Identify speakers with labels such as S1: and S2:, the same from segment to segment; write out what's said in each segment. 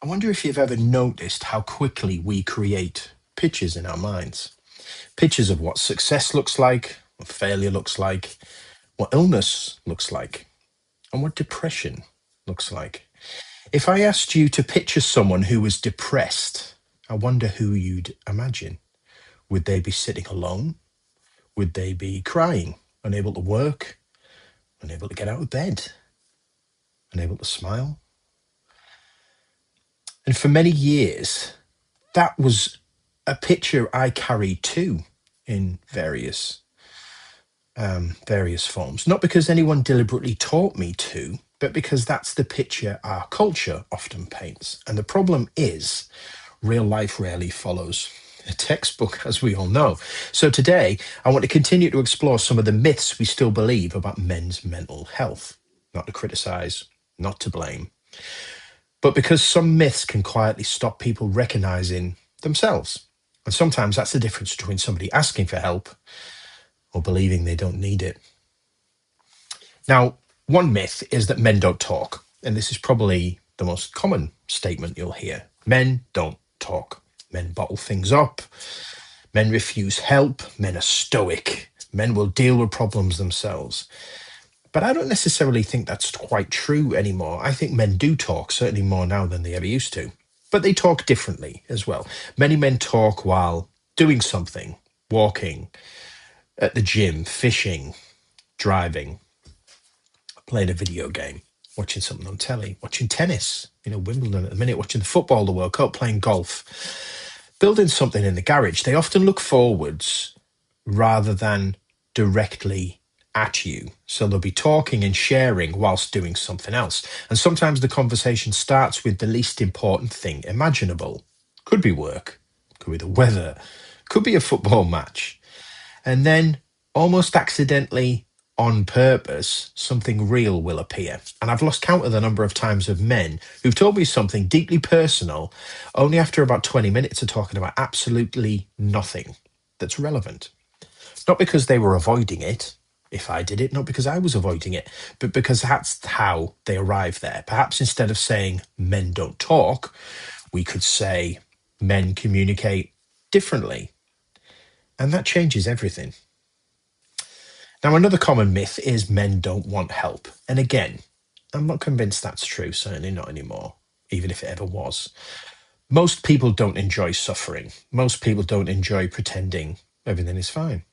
S1: I wonder if you've ever noticed how quickly we create pictures in our minds. Pictures of what success looks like, what failure looks like, what illness looks like, and what depression looks like. If I asked you to picture someone who was depressed, I wonder who you'd imagine. Would they be sitting alone? Would they be crying, unable to work, unable to get out of bed, unable to smile? And for many years, that was a picture I carried too in various forms. Not because anyone deliberately taught me to, but because that's the picture our culture often paints. And the problem is, real life rarely follows a textbook, as we all know. So today, I want to continue to explore some of the myths we still believe about men's mental health. Not to criticize, not to blame, but because some myths can quietly stop people recognizing themselves. And sometimes that's the difference between somebody asking for help or believing they don't need it. Now, one myth is that men don't talk, and this is probably the most common statement you'll hear. Men don't talk. Men bottle things up. Men refuse help. Men are stoic. Men will deal with problems themselves. But I don't necessarily think that's quite true anymore. I think men do talk, certainly more now than they ever used to. But they talk differently as well. Many men talk while doing something, walking, at the gym, fishing, driving, playing a video game, watching something on telly, watching tennis, Wimbledon at the minute, watching the football, the World Cup, playing golf, building something in the garage. They often look forwards rather than directly at you. So they'll be talking and sharing whilst doing something else. And sometimes the conversation starts with the least important thing imaginable. Could be work, could be the weather, could be a football match. And then almost accidentally, on purpose, something real will appear. And I've lost count of the number of times of men who've told me something deeply personal only after about 20 minutes of talking about absolutely nothing that's relevant. Not because they were avoiding it, if I did it, not because I was avoiding it, but because that's how they arrived there. Perhaps instead of saying men don't talk, we could say men communicate differently. And that changes everything. Now, another common myth is men don't want help. And again, I'm not convinced that's true, certainly not anymore, even if it ever was. Most people don't enjoy suffering. Most people don't enjoy pretending everything is fine.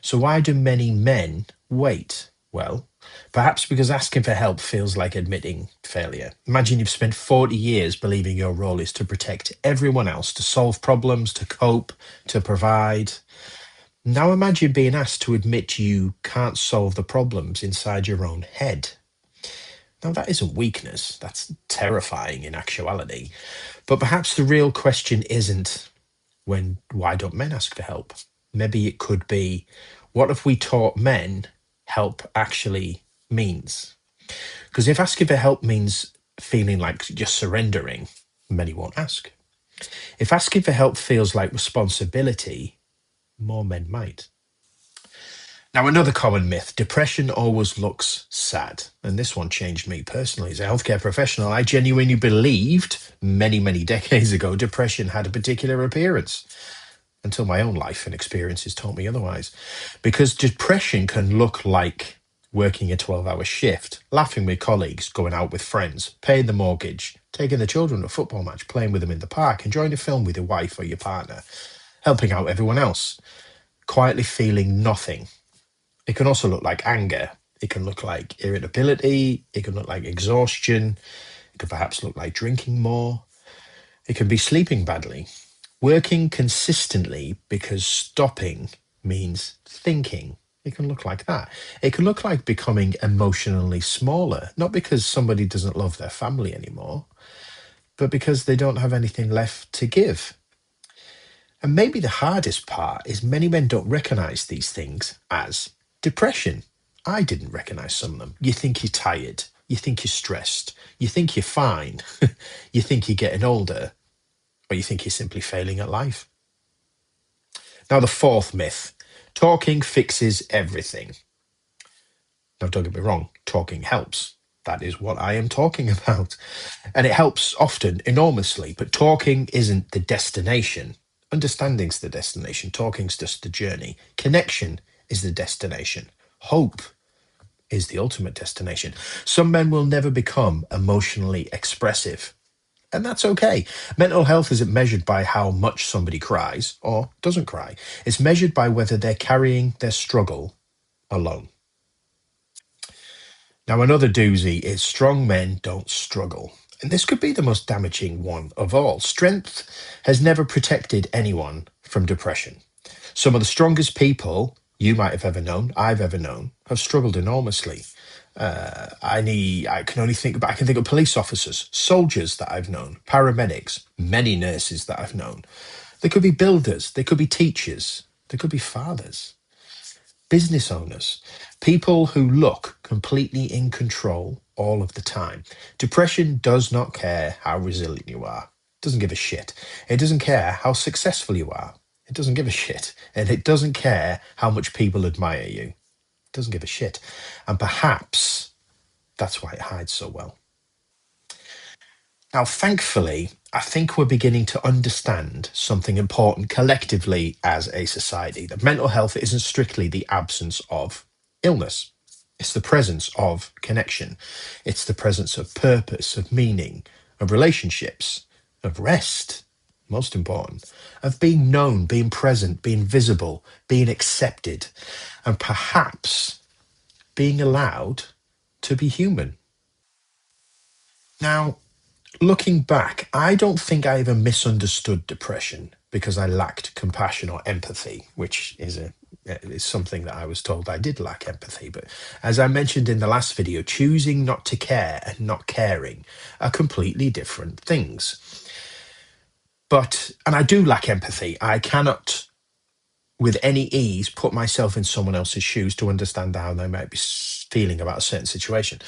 S1: So why do many men wait? Well, perhaps because asking for help feels like admitting failure. Imagine you've spent 40 years believing your role is to protect everyone else, to solve problems, to cope, to provide. Now imagine being asked to admit you can't solve the problems inside your own head. Now that isn't weakness, that's terrifying in actuality. But perhaps the real question isn't why don't men ask for help? Maybe it could be, what if we taught men help actually means? Because if asking for help means feeling like you're surrendering, many won't ask. If asking for help feels like responsibility, more men might. Now, another common myth, depression always looks sad. And this one changed me personally. As a healthcare professional, I genuinely believed many, many decades ago depression had a particular appearance, until my own life and experiences taught me otherwise. Because depression can look like working a 12-hour shift, laughing with colleagues, going out with friends, paying the mortgage, taking the children to a football match, playing with them in the park, enjoying a film with your wife or your partner, helping out everyone else, quietly feeling nothing. It can also look like anger. It can look like irritability. It can look like exhaustion. It could perhaps look like drinking more. It can be sleeping badly, working consistently because stopping means thinking. It can look like that. It can look like becoming emotionally smaller, not because somebody doesn't love their family anymore, but because they don't have anything left to give. And maybe the hardest part is many men don't recognize these things as depression. I didn't recognize some of them. You think you're tired. You think you're stressed. You think you're fine. You think you're getting older. Or you think you're simply failing at life. Now, the fourth myth, talking fixes everything. Now, don't get me wrong, talking helps. That is what I am talking about. And it helps often enormously, but talking isn't the destination. Understanding's the destination. Talking's just the journey. Connection is the destination. Hope is the ultimate destination. Some men will never become emotionally expressive, and that's okay. Mental health isn't measured by how much somebody cries or doesn't cry. It's measured by whether they're carrying their struggle alone. Now, another doozy is strong men don't struggle. And this could be the most damaging one of all. Strength has never protected anyone from depression. Some of the strongest people you might have ever known, I've ever known, have struggled enormously. I can only think about, I can think of police officers, soldiers that I've known, paramedics, many nurses that I've known. They could be builders, they could be teachers, they could be fathers, business owners, people who look completely in control all of the time. Depression does not care how resilient you are. It doesn't give a shit. It doesn't care how successful you are. It doesn't give a shit. And it doesn't care how much people admire you. It doesn't give a shit. And perhaps that's why it hides so well. Now, thankfully, I think we're beginning to understand something important collectively as a society, that mental health isn't strictly the absence of illness. It's the presence of connection. It's the presence of purpose, of meaning, of relationships, of rest, most important, of being known, being present, being visible, being accepted, and perhaps being allowed to be human. Now, looking back, I don't think I ever misunderstood depression because I lacked compassion or empathy, which is something that I was told I did lack empathy. But as I mentioned in the last video, choosing not to care and not caring are completely different things. And I do lack empathy. I cannot, with any ease, put myself in someone else's shoes to understand how they might be feeling about a certain situation.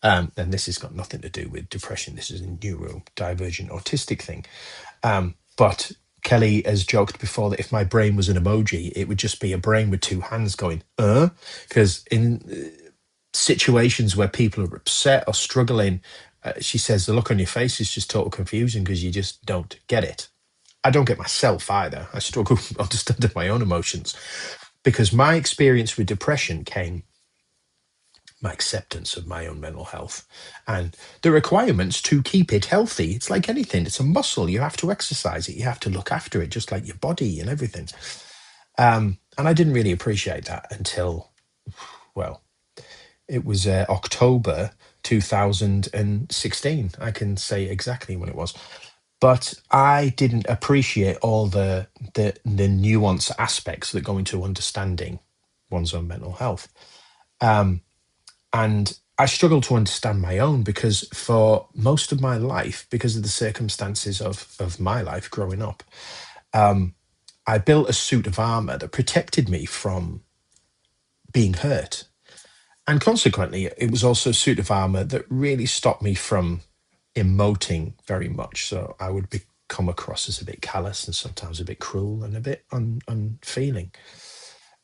S1: And this has got nothing to do with depression. This is a neurodivergent autistic thing. But Kelly has joked before that if my brain was an emoji, it would just be a brain with two hands going, because in situations where people are upset or struggling, she says the look on your face is just total confusion because you just don't get it. I don't get myself either. I struggle understanding my own emotions because my experience with depression came my acceptance of my own mental health and the requirements to keep it healthy. It's like anything, it's a muscle. You have to exercise it, you have to look after it, just like your body and everything. And I didn't really appreciate that until, well, it was October 2016. I can say exactly when it was. But I didn't appreciate all the nuance aspects that go into understanding one's own mental health. And I struggled to understand my own because for most of my life, because of the circumstances of my life growing up, I built a suit of armor that protected me from being hurt. And consequently, it was also a suit of armor that really stopped me from emoting very much. So I would come across as a bit callous and sometimes a bit cruel and a bit unfeeling.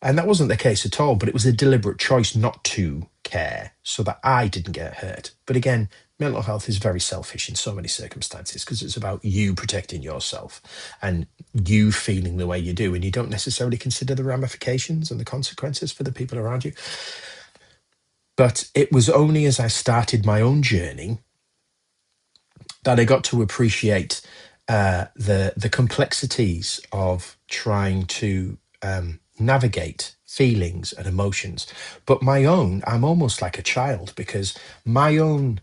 S1: And that wasn't the case at all, but it was a deliberate choice not to care so that I didn't get hurt. But again, mental health is very selfish in so many circumstances because it's about you protecting yourself and you feeling the way you do. And you don't necessarily consider the ramifications and the consequences for the people around you. But it was only as I started my own journey that I got to appreciate the complexities of trying to navigate feelings and emotions. But my own, I'm almost like a child because my own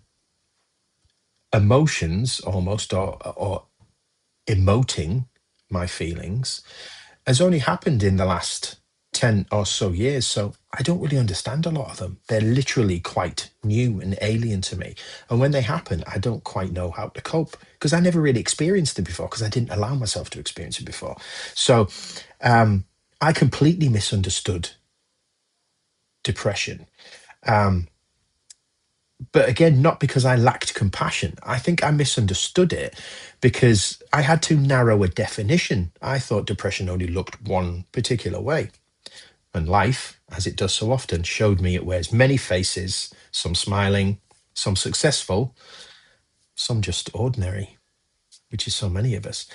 S1: emotions, almost or emoting my feelings, has only happened in the last 10 or so years. So I don't really understand a lot of them. They're literally quite new and alien to me. And when they happen, I don't quite know how to cope because I never really experienced it before because I didn't allow myself to experience it before. So I completely misunderstood depression. But again, not because I lacked compassion. I think I misunderstood it because I had too narrow a definition. I thought depression only looked one particular way. And life, as it does so often, showed me it wears many faces, some smiling, some successful, some just ordinary, which is so many of us.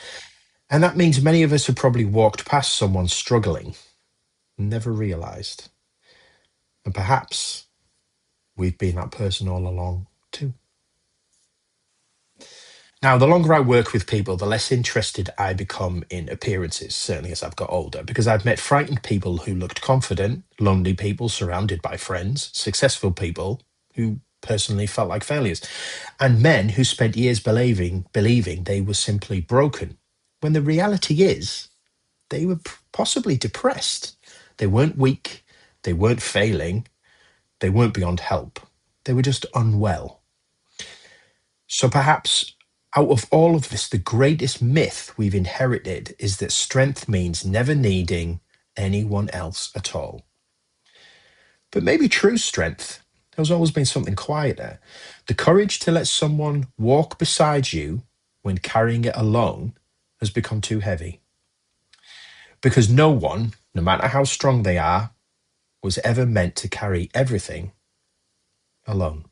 S1: And that means many of us have probably walked past someone struggling and never realized. And perhaps we've been that person all along too. Now, the longer I work with people, the less interested I become in appearances, certainly as I've got older, because I've met frightened people who looked confident, lonely people surrounded by friends, successful people who personally felt like failures, and men who spent years believing they were simply broken, when the reality is they were possibly depressed. They weren't weak, they weren't failing, they weren't beyond help. They were just unwell. So perhaps out of all of this, the greatest myth we've inherited is that strength means never needing anyone else at all. But maybe true strength has always been something quieter. The courage to let someone walk beside you when carrying it alone has become too heavy. Because no one, no matter how strong they are, was ever meant to carry everything alone.